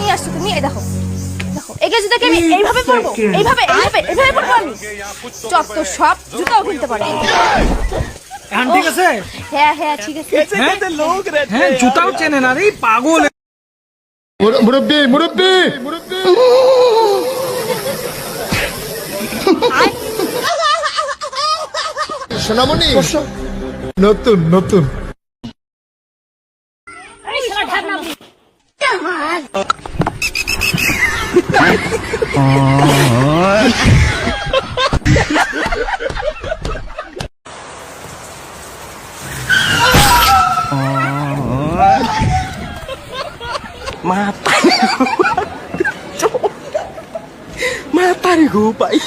নিয়ে আসছো তুমি? এই দেখো দেখো, এই জুতাকে আমি এইভাবে পরবো, এইভাবে এইভাবে এইভাবে পরবো আমি? যত সব জুতাও কিনতে পারে। এখন ঠিক আছে? হ্যাঁ হ্যাঁ ঠিক আছে। হ্যাঁ জুতাও চেনে না রে পাগল। মুরব্বি মুরব্বি সোনামণি নতুন নতুন Matahari gupay.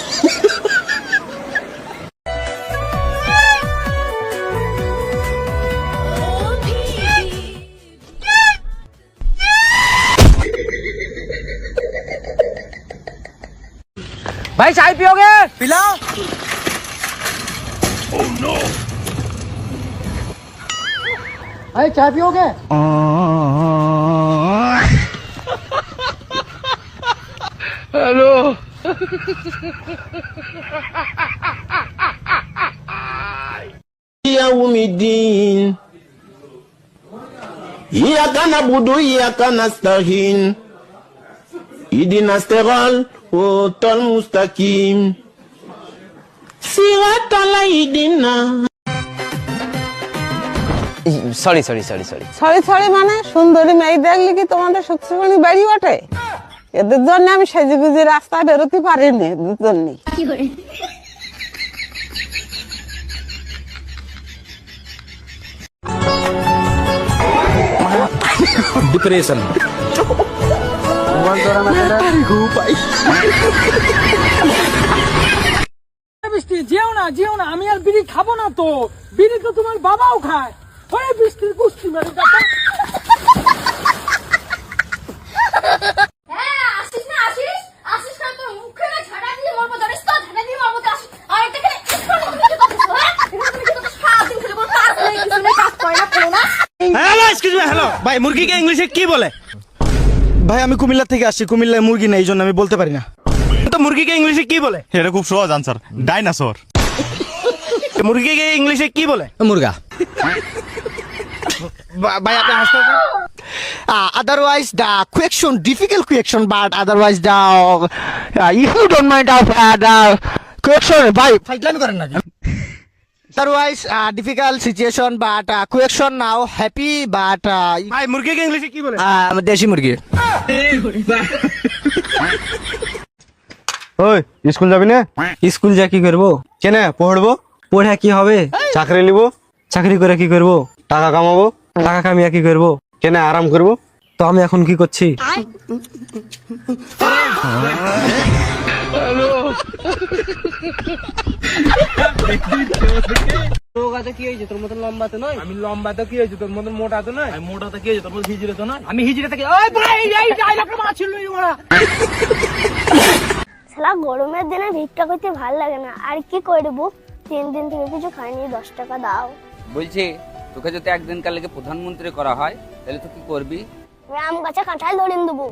भाई चाय पियोगे? पिलाओ। भाई चाय पियोगे? Hello. Yawmiddin. Iyyaka na'budu wa iyyaka nasta'in. Ihdinas siratal mustaqim. Siratal ladzina sorry মানে সুন্দরী মেয়ে দেখলে কি তোমাদের শক্তিশালী বাড়ি ওঠে? এদের জন্য আমি সেজে গুজে রাস্তায় বেরোতে পারিনি, এদের জন্যই। Depression Matahari gupay. বৃষ্টি যেও না, আমি আর বিড়ি খাবো না তো। বিড়ি তো তোমার বাবাও খায়। ওই বৃষ্টির কুস্তি মেরে দেখা। হ্যাঁ আসিস না, আসিস না, তোর মুখে না ঝাড়া দিয়ে মরবো, জানিস তো? ঝাড়া দিয়ে মরবো তো। আসিস আর এটা কেন তুমি কি করতেছো? হ্যাঁ এখানে তুমি কি করতেছো? সারাদিন খেলে কোনো কাজ নেই, কিছু নেই, কাজ করে না কোনো না। হ্যালো এক্সকিউজ মি হ্যালো ভাই মুরগিকে ইংলিশে কি বলে? ভাই আমি কুমিল্লা থেকে আসছি, কুমিল্লায় মুরগি নেই, এই জন্য আমি বলতে পারি না। তো মুরগিকে ইংলিশে কি বলে? এটা খুব সহজ আনসার, ডাইনোসর। মুরগিকে ইংলিশে কি বলে? মুরগা ভাই আপনি হাসতে otherwise the question difficult question but otherwise the if you don't mind of the question bye ফাইটলামি করেন নাকি? otherwise difficult situation but question now happy but ভাই মুরগিকে ইংলিশে কি বলে? দেশি মুরগি ওই স্কুল যাবি না? স্কুল যা কি করবো? কেন পড়বো? পড়ে কি হবে? চাকরি নিব। চাকরি করে কি করবো? টাকা কামাবো। টাকা কামিয়ে কি করবো? কেন আরাম করবো। তো আমি এখন কি করছি? কি হয়েছে তোর মতন লম্বা তো নয়। আমি লম্বা তো কি হয়েছে তোর মতন মোটা তো নয়। আমি মোটা তো কি হয়েছে তোর মতন হিজড়ে তো নয়। আমি হিজড়ে থেকে ওই ভাই এই ডায়লগটা মারছিল ওরা। শালা গরমের দিনে ভিক্ষা করতে ভাল লাগে না, আর কি করবো? 3 দিন থেকে কিছু খাইনি, 10 টাকা দাও। বলছি তোকে যদি একদিন কালকে প্রধানমন্ত্রী করা হয় তাহলে তুই কি করবি? আম গাছে কাঁঠাল ধরিয়ে দেবো।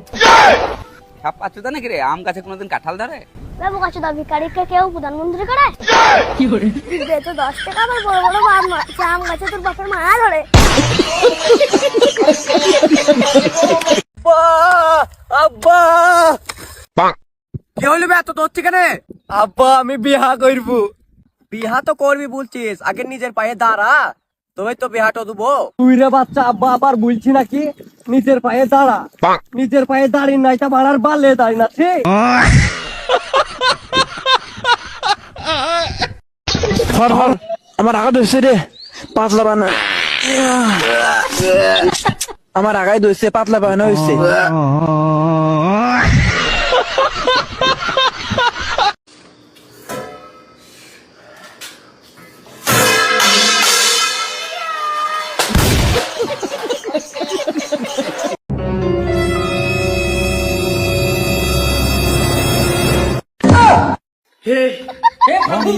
সাপ পাচ্ছ তো নাকি রে? আম গাছে কোনোদিন কাঁঠাল ধরে? বাবু গাছে দাও, ভিকারিকে কেউ প্রধানমন্ত্রী করায়? দে তো 10 টাকা, আবার বড় বড় আম গাছে তোর বাপের মায়া ধরে। আব্বা কি হলো বে এত তোর থেকে? আব্বা আমি বিয়া করবো। বিয়া তো করবি বলছিস, আগে নিজের পায়ে দাঁড়া, তবে তো বিয়াটা দেবো। তুই রে বাচ্চা, আব্বা আবার বলছি নাকি নিজের পায়ে দাঁড়া। নিজের পায়ে দাঁড়িয়ে নাই তা বাড়ার বালে দাঁড়িয়ে না ঠিক। আমার আগা ধরছে রে, পাতলা বানা। আমার আগায় ধরছে, পাতলা বানা হয়েছে।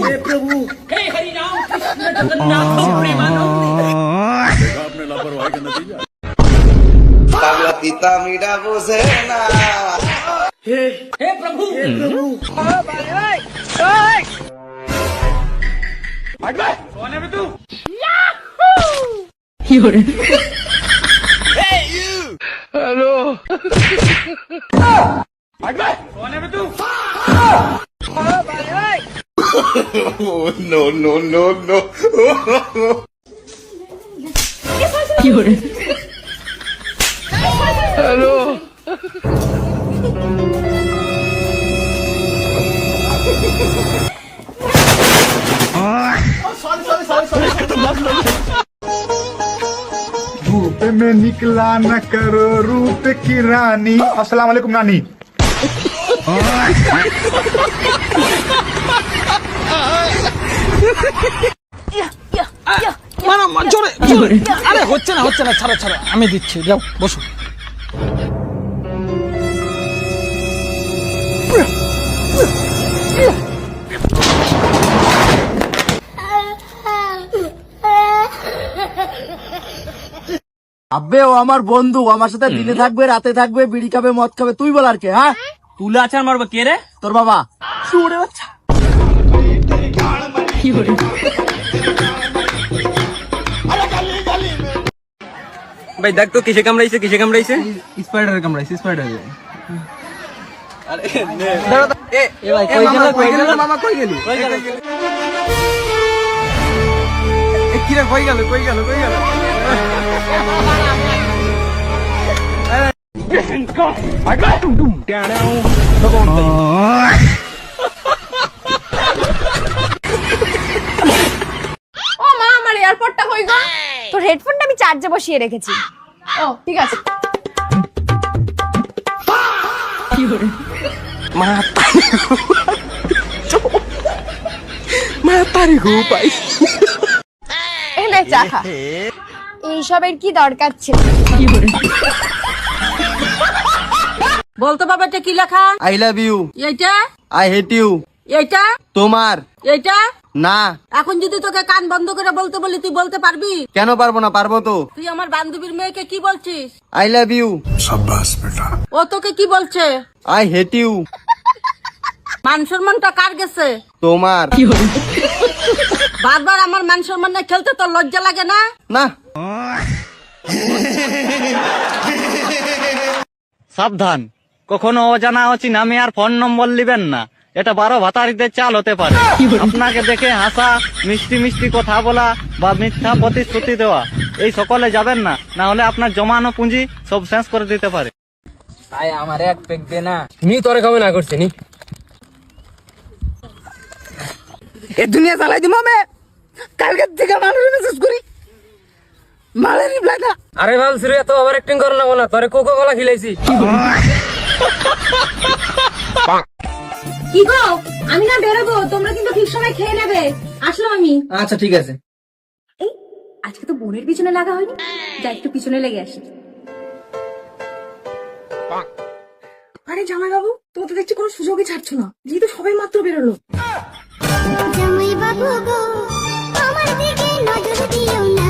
हे प्रभु हे हरि राम कृष्ण जगन्नाथ प्रेमानंद। आपने लापरवाही का नतीजा। পাগলা তিতা মিঠা বোঝে না। No, no, no, no. धूप में निकला न करो रूप की रानी। अस्सलाम वालेकुम नानी। আরে হচ্ছে না ছাড়ো আমি দিচ্ছি, যাও বসো। আব্বে ও আমার বন্ধু, আমার সাথে দিনে থাকবে রাতে থাকবে, বিড়ি খাবে মদ খাবে, তুই বল আর কে? হ্যাঁ তুলে আছাড় মারবে কে রে? তোর বাবা। শুনে বাচ্চা ভাই দেখ তো কিসে কামড়াইছে স্পাইডারে কামড়াইছে স্পাইডারে। মামা কই গেলি? কিরে কই গেল? ও মা, আমার এয়ারপোর্টটা কই গো? তোর হেডফোনটা আমি চার্জে বসিয়ে রেখেছি। ও ঠিক আছে। এনে চা খা। এইসবের কি দরকার ছিল? বলতে পারবে এটা কি লেখা? আই লাভ ইউ, এইটা, আই হেট ইউ, এইটা, তোমার, এইটা। না। এখন যদি তোকে কান বন্ধ করে বলতে বলি তুই বলতে পারবি? কেন পারবো না, পারবো তো। তুই আমার বান্ধবীর মেয়েকে কি বলছিস? I love you. ও তোকে কি বলছে? I hate you. মান সম্মানটা কার গেছে? তোমার। বারবার আমার মান সম্মান নিয়ে খেলতে তোর লজ্জা লাগে না? না। সাবধান, কখনো অজানা অচিনা মেয়ের ফোন নম্বর লিবেন না, এটা 12 ভাতারিদের চাল হতে পারে। আপনাকে দেখে হাসা, মিষ্টি মিষ্টি কথা বলা বা মিথ্যা প্রতিশ্রুতি দেওয়া, এই সকলে যাবেন না, না হলে আপনার জমানো পুঁজি সব শেষ করে দিতে পারে। ভাই আমার এক পেক দে না, নি তোরে খাবে না করছে নি। এ দুনিয়া চালাই দিম আমি, কালকে থেকে মানুষ মেসেজ করি, মালে রিপ্লাই না। আরে ভাল সিরে এত ওভার অ্যাক্টিং করো না, বলা তোরে কোকো কোলা খিলাইছি। কি গো, আমি না বেরোবো, তোমরা কিন্তু ঠিক সময় খেয়ে নেবে। আসলাম আমি। আচ্ছা ঠিক আছে। এই আজকে তো বোনের পিছনে লাগা হয়নি, যাই একটু পিছনে লেগে আসি। আরে জামাই বাবু, তুমি তো দেখছি কোনো সুযোগই ছাড়ছ না, যেহেতু সবাই মাত্র বেরোলো। জামাই বাবু গো, আমার দিকে নজর দিও না।